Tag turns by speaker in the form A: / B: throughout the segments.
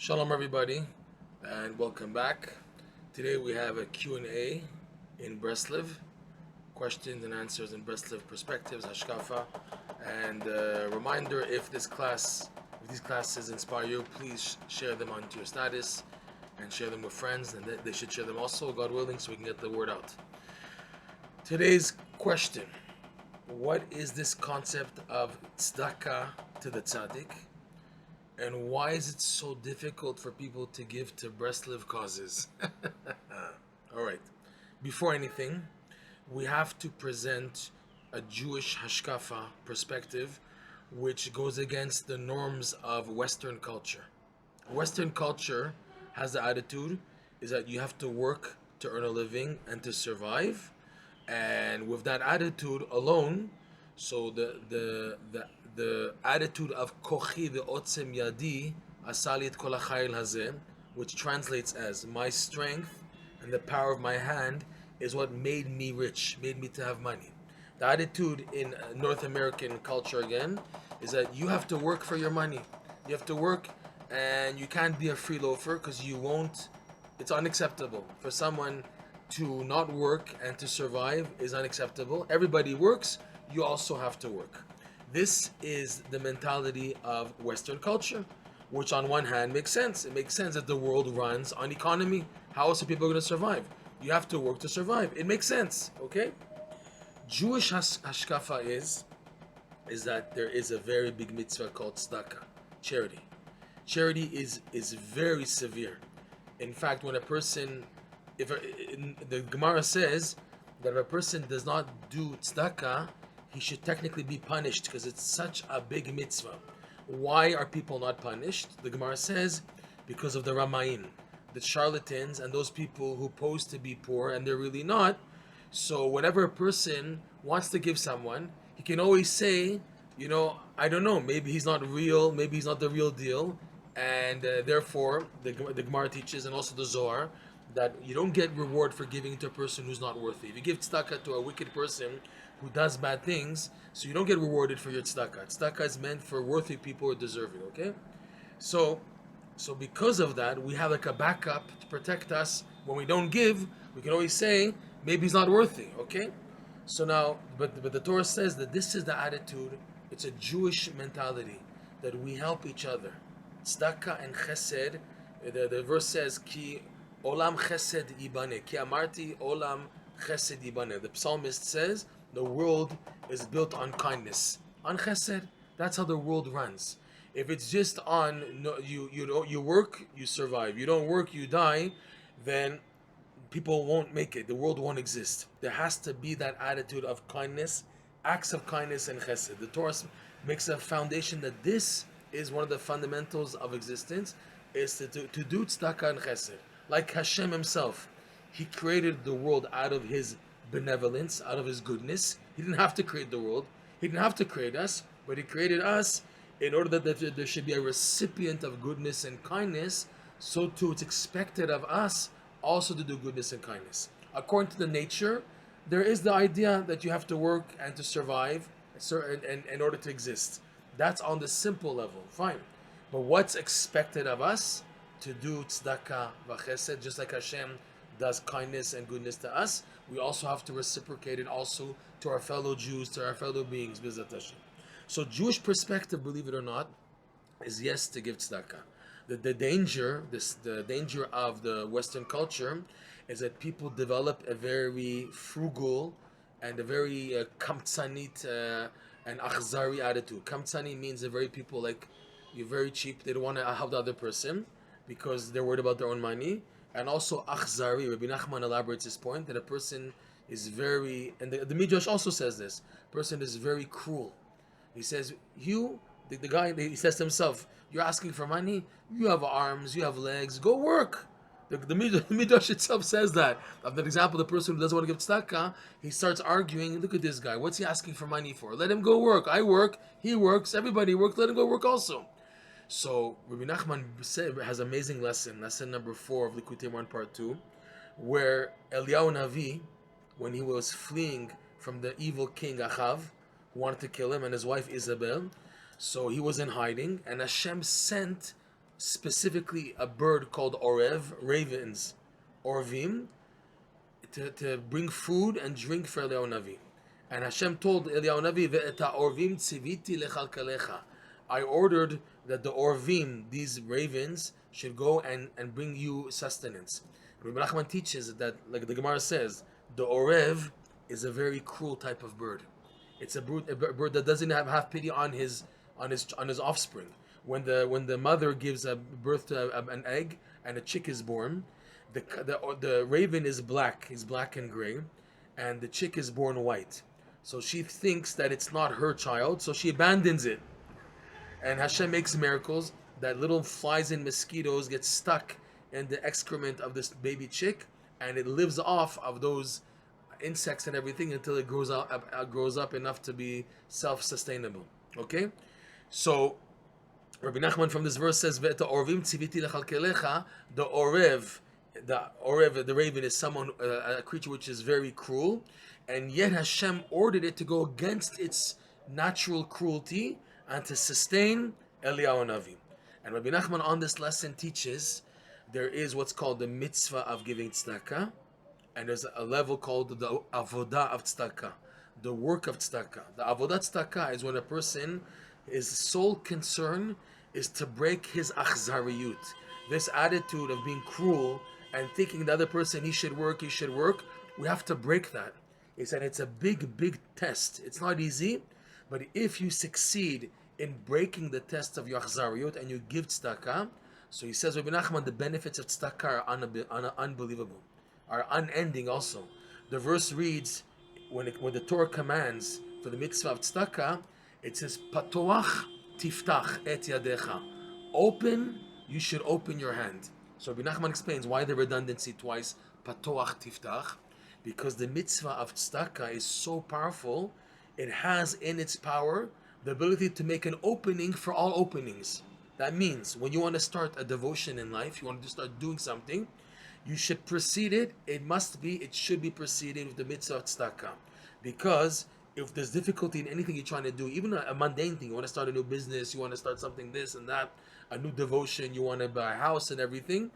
A: Shalom everybody and welcome back. Today we have a Q&A in Breslov, questions and answers in Breslov perspectives, hashkafa. And reminder, if these classes inspire you, please share them onto your status and share them with friends, and they should share them also, God willing, so we can get the word out. Today's question: what is this concept of tzedakah to the tzaddik? And why is it so difficult for people to give to Breslov causes? All right. Before anything, we have to present a Jewish hashkafa perspective, which goes against the norms of Western culture. Western culture has the attitude is that you have to work to earn a living and to survive, and with that attitude alone, so the attitude of kochi ve'otzem yadi asali et kol hachayil hazeh, which translates as my strength and the power of my hand is what made me rich, made me to have money. The attitude in North American culture again is that you have to work for your money. You have to work, and you can't be a free loafer because you won't. It's unacceptable for someone to not work and to survive is unacceptable. Everybody works, you also have to work. This is the mentality of Western culture, which on one hand makes sense. It makes sense that the world runs on economy. How else are people going to survive? You have to work to survive. It makes sense, okay? Jewish hashkafa is that there is a very big mitzvah called tzedakah, charity. Charity is very severe. In fact, when a person, the Gemara says that if a person does not do tzedakah, he should technically be punished because it's such a big mitzvah. Why are people not punished? The Gemara says because of the Ramayin, the charlatans, and those people who pose to be poor and they're really not. So whenever a person wants to give someone, he can always say, I don't know, maybe he's not real, maybe he's not the real deal, and therefore the Gemara teaches, and also the Zora, that you don't get reward for giving to a person who's not worthy. If you give tzedakah to a wicked person who does bad things, so you don't get rewarded for your tzedakah. Tzedakah is meant for worthy people who deserve it, okay? So because of that, we have like a backup to protect us. When we don't give, we can always say, maybe he's not worthy, okay? So now, but the Torah says that this is the attitude, it's a Jewish mentality, that we help each other. Tzedakah and chesed, the verse says, Ki olam chesed ibane, ki amarti olam chesed ibane. The psalmist says, the world is built on kindness, on chesed. That's how the world runs. If it's just on you work, you survive. You don't work, you die. Then people won't make it. The world won't exist. There has to be that attitude of kindness, acts of kindness and chesed. The Torah makes a foundation that this is one of the fundamentals of existence, is to do tzedakah and chesed. Like Hashem himself, he created the world out of his benevolence, out of his goodness. He didn't have to create the world. He didn't have to create us, but he created us in order that there should be a recipient of goodness and kindness. So too, it's expected of us also to do goodness and kindness. According to the nature, there is the idea that you have to work and to survive and in order to exist. That's on the simple level, fine. But what's expected of us? To do tzedakah v'chesed, just like Hashem does kindness and goodness to us, we also have to reciprocate it also to our fellow Jews, to our fellow beings, B'ezrat Hashem. So Jewish perspective, believe it or not, is yes to give tzedakah. The danger of the Western culture is that people develop a very frugal and a very kamtzanit and achzari attitude. Kamtzani means that very people like, you're very cheap, they don't want to help the other person because they're worried about their own money. And also achzari, Rabbi Nachman elaborates this point, that a person is very, and the Midrash also says this, person is very cruel. He says, the guy, he says to himself, you're asking for money, you have arms, you have legs, go work. The Midrash itself says that. Of that example, the person who doesn't want to give tzedakah, he starts arguing, look at this guy, what's he asking for money for? Let him go work. I work, he works, everybody works, let him go work also. So Rabbi Nachman has an amazing lesson number 4 of Likutei Moharan part 2, where Eliyahu Navi, when he was fleeing from the evil king Achav, who wanted to kill him, and his wife Isabel, so he was in hiding, and Hashem sent specifically a bird called orev, ravens, orvim, to bring food and drink for Eliyahu Navi. And Hashem told Eliyahu Navi, "Ve'eta orvim tziviti lechalkalecha." I ordered that the orvim, these ravens, should go and bring you sustenance. Rabbi Nachman teaches that, like the Gemara says, the orev is a very cruel type of bird. It's a bird that doesn't have pity on his offspring. When the mother gives birth to an egg and a chick is born, the raven is black. He's black and gray, and the chick is born white. So she thinks that it's not her child, so she abandons it. And Hashem makes miracles that little flies and mosquitoes get stuck in the excrement of this baby chick, and it lives off of those insects and everything until it grows up enough to be self-sustainable. Okay, so Rabbi Nachman from this verse says, "Ve'eta orvim tziviti lechalkelecha." The orev, the raven, is someone, a creature which is very cruel, and yet Hashem ordered it to go against its natural cruelty and to sustain Eliyahu Navi. And Rabbi Nachman on this lesson teaches there is what's called the mitzvah of giving tzedakah, and there's a level called the avodah of tzedakah, the work of tzedakah. The avodah tzedakah is when a person, his sole concern is to break his achzariyut, this attitude of being cruel and thinking the other person he should work. We have to break that. He said it's a big test. It's not easy, but if you succeed in breaking the test of your achzariyut and you give tzedakah, so he says, Rabbi Nachman, the benefits of tzedakah are unbelievable, are unending also. The verse reads, when the Torah commands for the mitzvah of tzedakah, it says, Patoach tiftach et yadecha. Open, you should open your hand. So Rabbi Nachman explains why the redundancy twice, Patoach tiftach, because the mitzvah of tzedakah is so powerful, it has in its power the ability to make an opening for all openings. That means when you want to start a devotion in life, you want to start doing something, you should precede it. It should be preceded with the mitzvah of tzedakah. Because if there's difficulty in anything you're trying to do, even a mundane thing, you want to start a new business, you want to start something this and that, a new devotion, you want to buy a house and everything,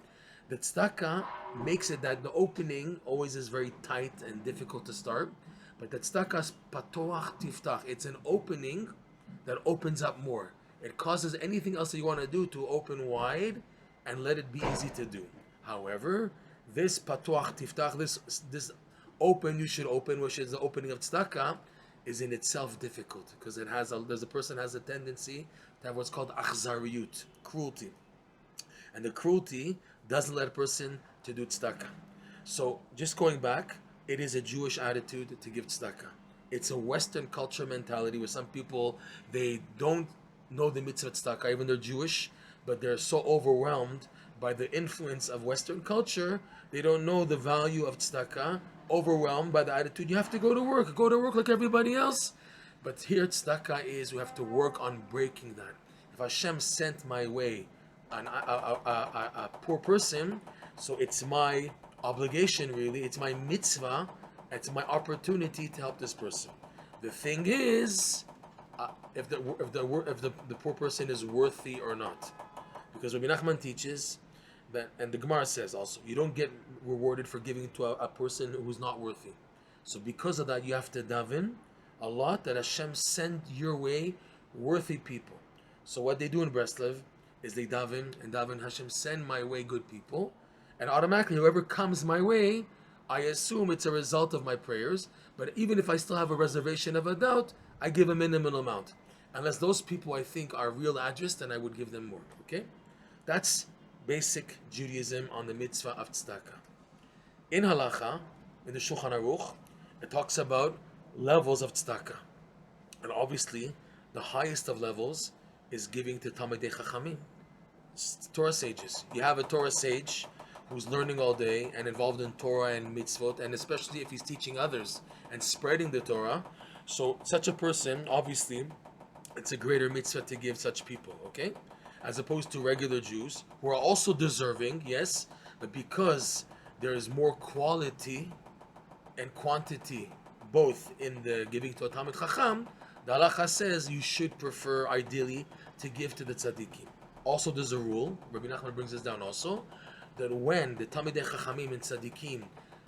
A: the tzedakah makes it that the opening always is very tight and difficult to start. But the tzedakah is patoach tiftach. It's an opening that opens up more. It causes anything else that you want to do to open wide and let it be easy to do. However, this patoach tiftach, this open, you should open, which is the opening of tzedakah, is in itself difficult because the person has a tendency to have what's called achzariyut, cruelty, and the cruelty doesn't let a person to do tzedakah. So just going back, it is a Jewish attitude to give tzedakah. It's a Western culture mentality where some people, they don't know the mitzvah tzedakah, even they're Jewish, but they're so overwhelmed by the influence of Western culture, they don't know the value of tzedakah, overwhelmed by the attitude, you have to go to work like everybody else. But here tzedakah is, we have to work on breaking that. If Hashem sent my way a poor person, so it's my obligation really, it's my mitzvah, it's my opportunity to help this person. The thing is, if the poor person is worthy or not, because Rabbi Nachman teaches that, and the Gemara says also, you don't get rewarded for giving to a person who's not worthy. So because of that, you have to daven a lot that Hashem send your way worthy people. So what they do in Breslov is they daven Hashem send my way good people, and automatically whoever comes my way, I assume it's a result of my prayers. But even if I still have a reservation of a doubt, I give a minimal amount. Unless those people I think are real address, then I would give them more. Okay? That's basic Judaism on the mitzvah of tzedakah. In halacha, in the Shulchan Aruch, it talks about levels of tzedakah. And obviously, the highest of levels is giving to Talmidei Chachamim, Torah Sages. You have a Torah Sage who's learning all day and involved in Torah and mitzvot, and especially if he's teaching others and spreading the Torah. So such a person, obviously, it's a greater mitzvah to give such people, okay? As opposed to regular Jews, who are also deserving, yes, but because there is more quality and quantity, both in the giving to a Talmid Chacham, the halacha says you should prefer, ideally, to give to the tzaddikim. also there's a rule, Rabbi Nachman brings this down also, that when the Talmidei Chachamim and Tzaddikim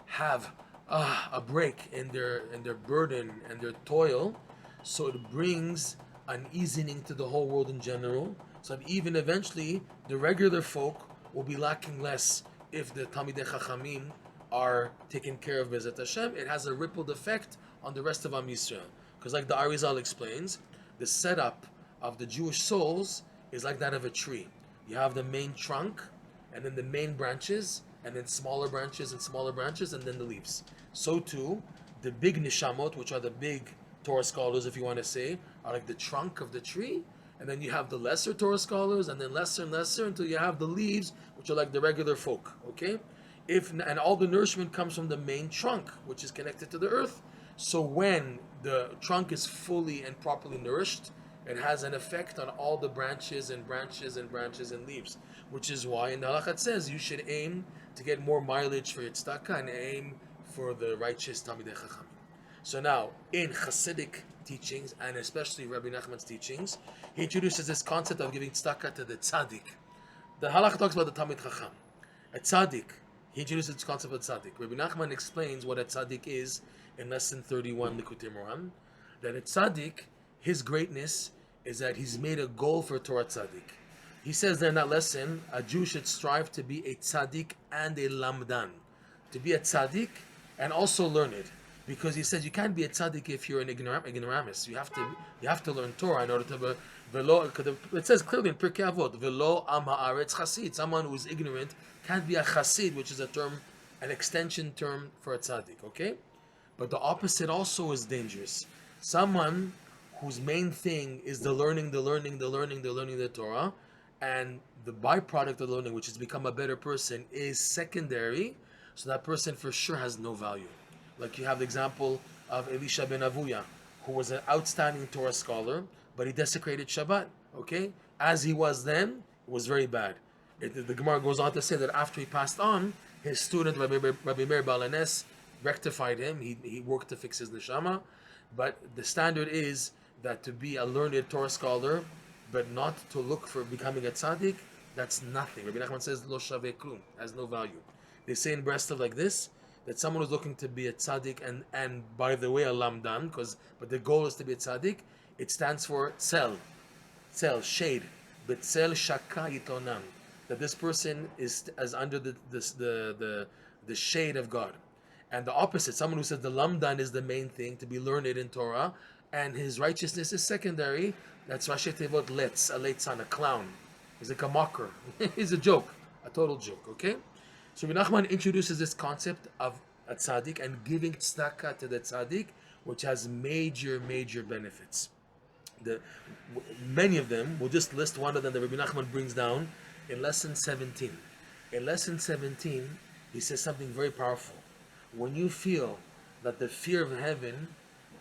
A: have a break in their burden and their toil, so it brings an easing to the whole world in general, so that even eventually the regular folk will be lacking less if the Talmidei Chachamim are taken care of Bezat Hashem. It has a rippled effect on the rest of Am Yisrael. Because like the Arizal explains, the setup of the Jewish souls is like that of a tree. You have the main trunk, and then the main branches, and then smaller branches and smaller branches, and then the leaves. So too, the big nishamot, which are the big Torah scholars, if you want to say, are like the trunk of the tree, and then you have the lesser Torah scholars, and then lesser and lesser, until you have the leaves, which are like the regular folk, okay? And all the nourishment comes from the main trunk, which is connected to the earth. So when the trunk is fully and properly nourished, it has an effect on all the branches and branches and branches and leaves, which is why in the halakha it says you should aim to get more mileage for your tzedakah and aim for the righteous Talmidei Chachamim. So now, in Hasidic teachings, and especially Rabbi Nachman's teachings, he introduces this concept of giving tzedakah to the tzaddik. The halakha talks about the Talmid Chacham. A tzaddik, he introduces this concept of tzaddik. Rabbi Nachman explains what a tzaddik is in lesson 31, Likutei Moran, that a tzaddik, his greatness is that he's made a goal for Torah tzaddik. He says there in that lesson, a Jew should strive to be a tzaddik and a lamdan. To be a tzaddik and also learned. Because he says you can't be a tzaddik if you're an ignoramus. You have to learn Torah in order to be velo. It says clearly in Pirkei Avot, velo am haaretz chasid. Someone who is ignorant can't be a chasid, which is a term, an extension term for a tzaddik. Okay, but the opposite also is dangerous. Someone whose main thing is the learning the Torah, and the byproduct of the learning, which is become a better person, is secondary. So that person for sure has no value. Like you have the example of Elisha ben Avuya, who was an outstanding Torah scholar, but he desecrated Shabbat. Okay, as he was then, it was very bad. The Gemara goes on to say that after he passed on, his student Rabbi Meir Baal HaNes rectified him. He worked to fix his neshama, but the standard is that to be a learned Torah scholar, but not to look for becoming a tzaddik, that's nothing. Rabbi Nachman says lo shaveh klum, has no value. They say in Breslov like this, that someone who's looking to be a tzaddik and by the way a lamdan, but the goal is to be a tzaddik, it stands for tzel, shade, but tzel shaka yitonam, that this person is under the shade of God. And the opposite, someone who says the lamdan is the main thing, to be learned in Torah, and his righteousness is secondary, that's Rashi Tevot letz, a leitzan, a clown. He's like a mocker. He's a joke, a total joke, okay? So Rabbi Nachman introduces this concept of a tzaddik and giving tzedakah to the tzaddik, which has major benefits. Many of them, we'll just list one of them that Rabbi Nachman brings down in lesson 17. In lesson 17, he says something very powerful. When you feel that the fear of heaven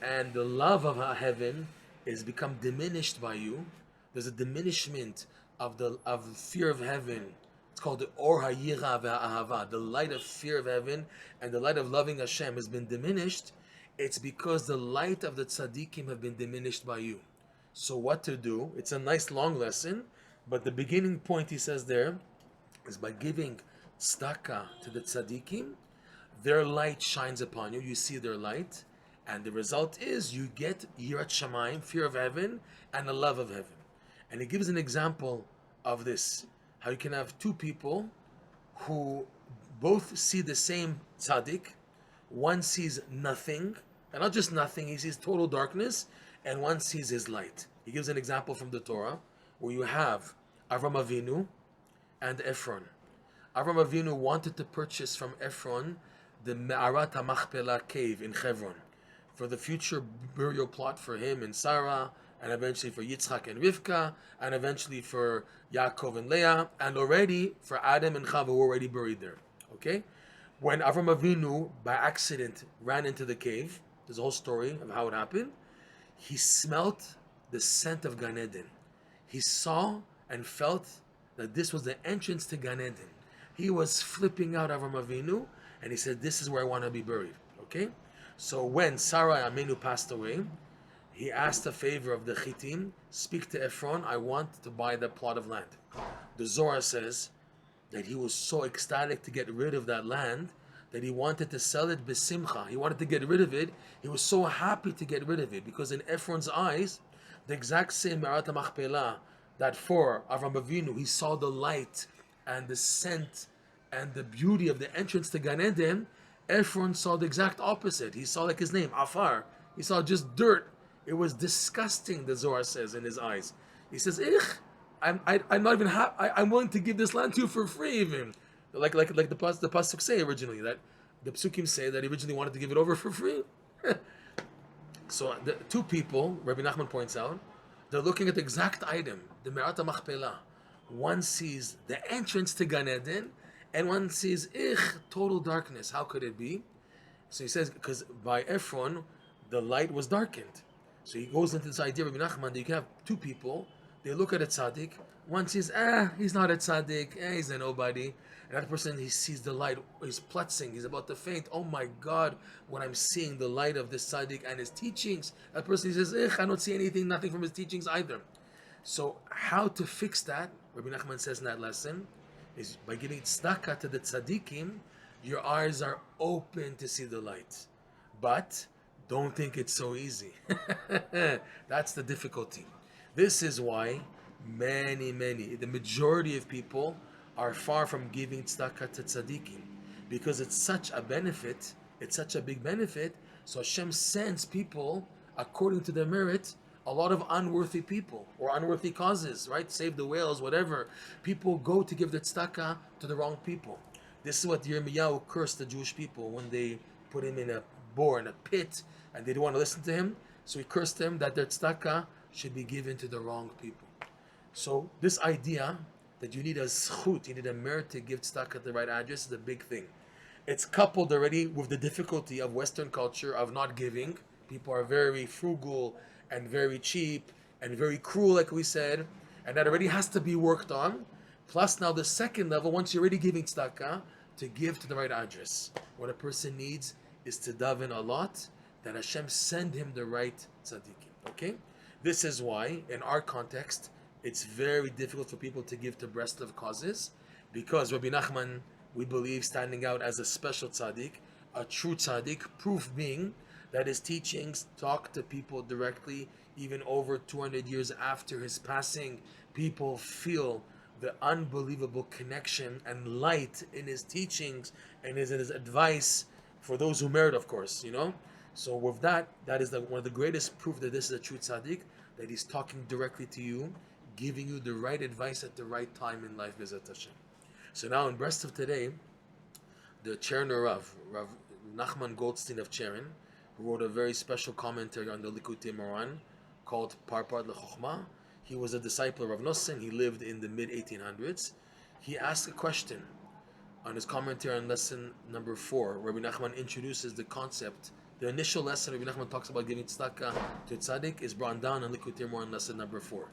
A: and the love of heaven is become diminished by you, there's a diminishment of the fear of heaven. It's called the Or HaYira VeHa'ahava. The light of fear of heaven and the light of loving Hashem has been diminished. It's because the light of the tzaddikim have been diminished by you. So what to do? It's a nice long lesson, but the beginning point he says there is by giving tzedakah to the tzaddikim, their light shines upon you. You see their light, and the result is you get yirat shamayim, fear of heaven, and the love of heaven. And he gives an example of this. How you can have two people who both see the same tzaddik. One sees nothing, and not just nothing, he sees total darkness, and one sees his light. He gives an example from the Torah, where you have Avram Avinu and Ephron. Avram Avinu wanted to purchase from Ephron the Me'arat HaMachpelah cave in Hebron for the future burial plot for him and Sarah, and eventually for Yitzchak and Rivka, and eventually for Yaakov and Leah, and already for Adam and Chava who were already buried there. Okay? When Avram Avinu, by accident, ran into the cave, there's a whole story of how it happened, he smelt the scent of Gan Eden. He saw and felt that this was the entrance to Gan Eden. He was flipping out Avram Avinu, and he said, this is where I want to be buried. Okay? So when Sarah Aminu passed away, he asked a favor of the Chitim, speak to Ephron, I want to buy that plot of land. The Zora says that he was so ecstatic to get rid of that land that he wanted to sell it besimcha. He wanted to get rid of it. He was so happy to get rid of it because in Ephron's eyes, the exact same Me'arat HaMachpelah that for Avram Avinu, he saw the light and the scent and the beauty of the entrance to Gan Eden. Ephron saw the exact opposite. He saw, like his name, Afar. He saw just dirt. It was disgusting, the Zohar says, in his eyes. He says, I'm not even happy. I'm willing to give this land to you for free, even. Like the pasuk say originally, that the psukim say that he originally wanted to give it over for free. So the two people, Rabbi Nachman points out, they're looking at the exact item, the Me'arat HaMachpelah. One sees the entrance to Gan Eden, and one sees, total darkness. How could it be? So he says, because by Ephron, the light was darkened. So he goes into this idea, Rabbi Nachman, that you can have two people, they look at a tzaddik, one says, he's not a tzaddik, he's a nobody. Another person, he sees the light, he's plutzing, he's about to faint. Oh my God, when I'm seeing the light of this tzaddik and his teachings. That person, he says, I don't see anything, nothing from his teachings either. So how to fix that, Rabbi Nachman says in that lesson, is by giving tzedakah to the tzaddikim, your eyes are open to see the light. But don't think it's so easy. That's the difficulty. This is why the majority of people are far from giving tzedakah to tzaddikim, because it's such a benefit, it's such a big benefit, so Hashem sends people according to their merit, a lot of unworthy people, or unworthy causes, right? Save the whales, whatever. People go to give the tzedakah to the wrong people. This is what Yirmiyahu cursed the Jewish people when they put him in a pit, and they didn't want to listen to him, so he cursed them that their tzedakah should be given to the wrong people. So this idea that you need a zchut, you need a merit to give tzedakah at the right address is a big thing. It's coupled already with the difficulty of Western culture of not giving. People are very frugal and very cheap and very cruel, like we said, and that already has to be worked on. Plus now the second level, once you're already giving tzedakah, to give to the right address. What a person needs is to daven a lot, that Hashem send him the right tzaddikim. Okay? This is why, in our context, it's very difficult for people to give to Breslov causes, because Rabbi Nachman, we believe, standing out as a special tzaddik, a true tzaddik, proof being that his teachings talk to people directly. Even over 200 years after his passing, people feel the unbelievable connection and light in his teachings and his advice, for those who merit, of course, So with that is one of the greatest proof that this is a true tzaddik, that he's talking directly to you, giving you the right advice at the right time in life, B'ezrat Hashem. So now in Breslov today, the Cherner Rav Nachman Goldstein of Cheren, who wrote a very special commentary on the Likutei Moran called Parpad L'Chochma. He was a disciple of Rav Nosson. He lived in the mid-1800s. He asked a question on his commentary on lesson number 4. Rabbi Nachman introduces the concept. The initial lesson Rabbi Nachman talks about giving tzedakah to tzaddik is brought down in Likutei Moran lesson number 4.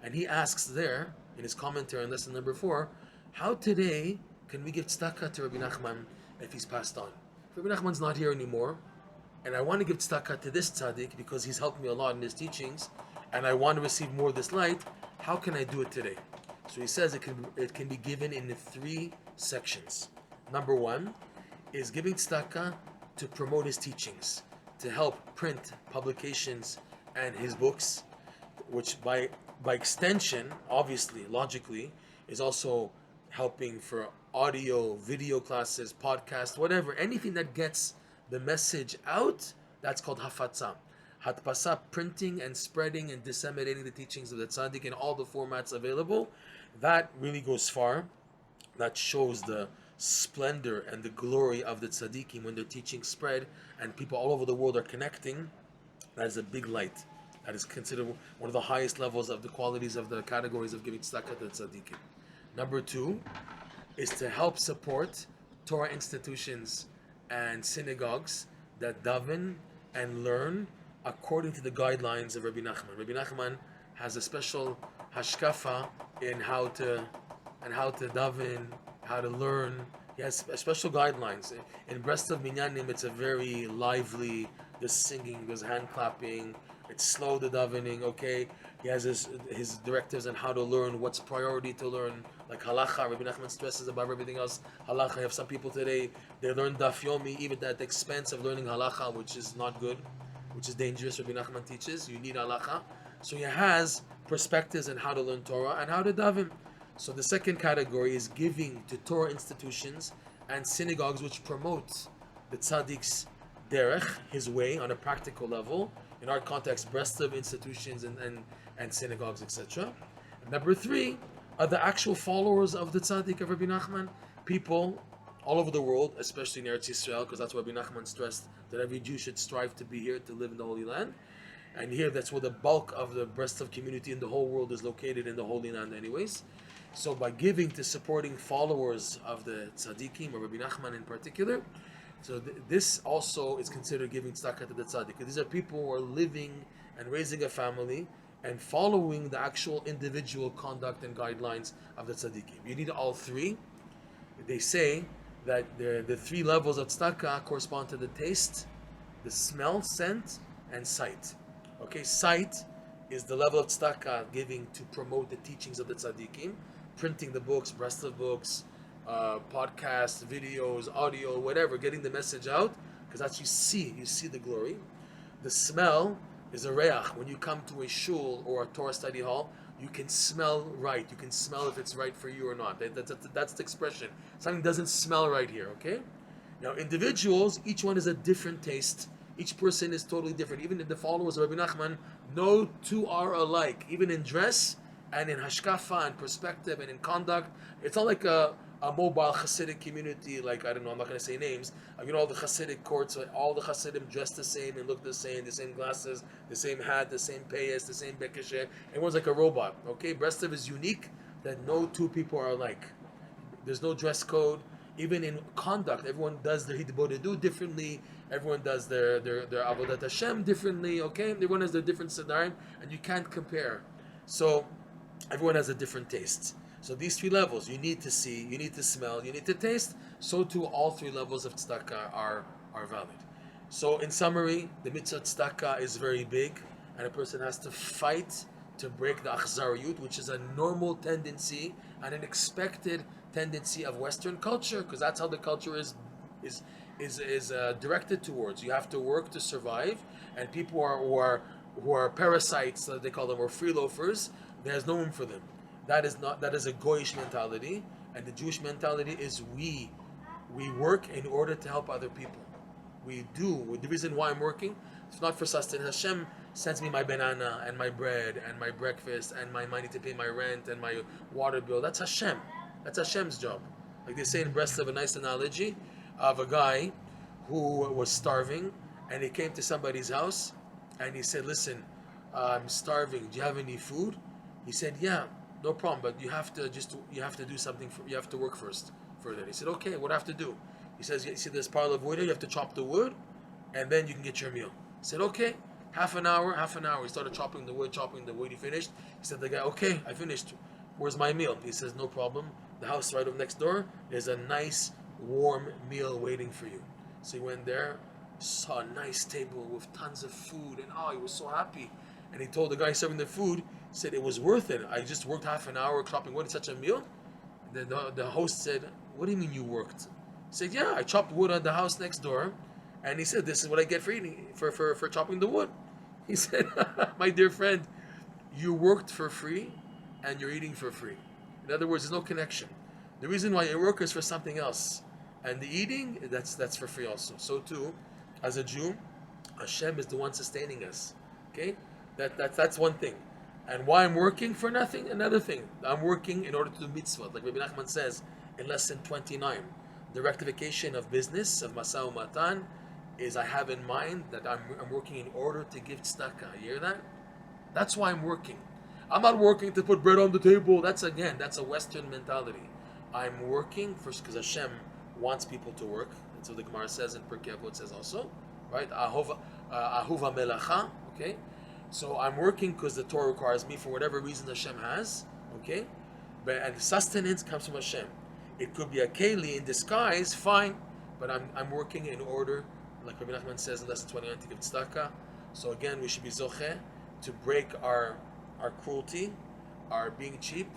A: And he asks there, in his commentary on lesson number 4, how today can we give tzedakah to Rabbi Nachman if he's passed on? Rabbi Nachman's not here anymore, and I want to give tzedakah to this tzaddik because he's helped me a lot in his teachings, and I want to receive more of this light. How can I do it today? So he says it can be given in 3 sections. Number 1 is giving tzedakah to promote his teachings, to help print publications and his books, which by extension, obviously, logically, is also helping for audio, video classes, podcasts, whatever, anything that gets the message out. That's called hafatza. Hatpasa, printing and spreading and disseminating the teachings of the tzaddik in all the formats available. That really goes far. That shows the splendor and the glory of the tzaddikim when their teachings spread and people all over the world are connecting. That is a big light. That is considered one of the highest levels of the qualities of the categories of giving tzedakah to the tzaddikim. Number 2 is to help support Torah institutions and synagogues that daven and learn according to the guidelines of Rabbi Nachman. Rabbi Nachman has a special hashkafa in how to daven, how to learn. He has special guidelines. In Breslov Minyanim, it's a very lively, there's singing, there's hand clapping, It's slow, the davening, okay? He has his directives on how to learn, what's priority to learn, like halacha. Rabbi Nachman stresses above everything else. Halacha, you have some people today, they learn daf yomi, even at the expense of learning halacha, which is not good, which is dangerous. Rabbi Nachman teaches, you need halacha. So he has perspectives on how to learn Torah and how to daven. So the second category is giving to Torah institutions and synagogues which promote the tzaddik's derech, his way, on a practical level. In our context, Breslov institutions and synagogues, etc. Number three are the actual followers of the tzaddik of Rabbi Nachman, people all over the world, especially in Eretz Yisrael, because that's why Rabbi Nachman stressed that every Jew should strive to be here, to live in the Holy Land. And here, that's where the bulk of the Breslov community in the whole world is located, in the Holy Land anyways. So by giving to supporting followers of the tzaddikim, or Rabbi Nachman in particular, so this also is considered giving tzedakah to the tzaddik. These are people who are living and raising a family and following the actual individual conduct and guidelines of the tzaddikim. You need all three. They say that the three levels of tzedakah correspond to the taste, the smell, scent, and sight. Okay, sight is the level of tzedakah giving to promote the teachings of the tzaddikim, printing the books, Breslov books, podcasts, videos, audio, whatever, getting the message out, because that's you see the glory. The smell is a reach. When you come to a shul or a Torah study hall, you can smell right. You can smell if it's right for you or not. That's the expression. Something doesn't smell right here, okay? Now, individuals, each one is a different taste. Each person is totally different. Even the followers of Rabbi Nachman, no two are alike. Even in dress and in hashkafa and perspective and in conduct. It's not like a mobile Hasidic community, like, I don't know, I'm not going to say names. All the Hasidic courts, all the Hasidim dress the same and look the same glasses, the same hat, the same payas, the same bekeshe. Everyone's like a robot, okay? Breslov is unique that no two people are alike. There's no dress code. Even in conduct, everyone does their hidbodedu differently. Everyone does their avodat Hashem differently, okay? Everyone has their different sedarim, and you can't compare. So everyone has a different taste. So these three levels, you need to see, you need to smell, you need to taste. So too, all three levels of tzedakah are valid. So in summary, the mitzvah tzedakah is very big, and a person has to fight to break the achzariyut, which is a normal tendency and an expected tendency of Western culture, because that's how the culture is directed towards. You have to work to survive, and people who are parasites, they call them, or free loafers, there's no room for them. That is a Goyish mentality, and the Jewish mentality is we work in order to help other people. We do. The reason why I'm working, it's not for sustenance. Hashem sends me my banana and my bread and my breakfast and my money to pay my rent and my water bill. That's Hashem. That's Hashem's job. Like they say in Breslov, a nice analogy of a guy who was starving, and he came to somebody's house and he said, "Listen, I'm starving. Do you have any food?" He said, "Yeah, no problem, but you have to do something. You have to work first for that." He said, "Okay, what do I have to do?" He says, "You see this pile of wood here? You have to chop the wood, and then you can get your meal." He said, "Okay." Half an hour. He started chopping the wood. He finished. He said, "The guy, okay, I finished. Where's my meal?" He says, "No problem. The house right up next door, there's a nice warm meal waiting for you." So he went there, saw a nice table with tons of food, and he was so happy. And he told the guy serving the food, he said, "It was worth it. I just worked half an hour chopping wood. It's such a meal." And then the host said, "What do you mean you worked?" He said, "Yeah, I chopped wood on the house next door." And he said, "This is what I get for eating, for chopping the wood." He said, "My dear friend, you worked for free and you're eating for free." In other words, there's no connection. The reason why you work is for something else. And the eating, that's for free also. So too, as a Jew, Hashem is the one sustaining us. Okay? That's one thing. And why I'm working for nothing? Another thing. I'm working in order to do mitzvot. Like Rabbi Nachman says in lesson 29. The rectification of business, of Masa Umatan, is I have in mind that I'm working in order to give tzedakah. You hear that? That's why I'm working. I'm not working to put bread on the table. That's a Western mentality. I'm working first because Hashem wants people to work. That's what the Gemara says in Pirkei Avot says also, right? Ahuva melacha. Okay, so I'm working because the Torah requires me for whatever reason Hashem has. Okay, and sustenance comes from Hashem. It could be a keli in disguise, fine, but I'm working in order, like Rabbi Nachman says in lesson 29, to give tzedakah, So again, we should be zoche to break our cruelty, our being cheap,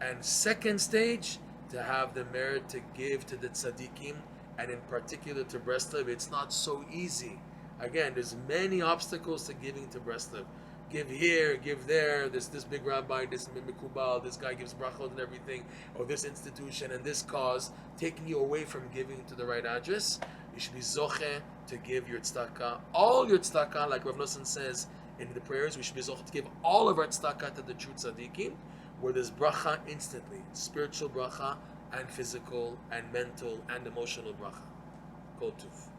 A: and second stage, to have the merit to give to the tzaddikim, and in particular to Breslov. It's not so easy. Again, there's many obstacles to giving to Breslov. Give here, give there. This big rabbi, this mikubal, this guy gives brachot and everything, or this institution and this cause, taking you away from giving to the right address. You should be zoche to give your tzedakah, all your tzedakah, like Rav Nosson says in the prayers. We should be zoche to give all of our tzedakah to the true tzaddikim, where there's bracha instantly, spiritual bracha and physical and mental and emotional bracha. Kol tuv.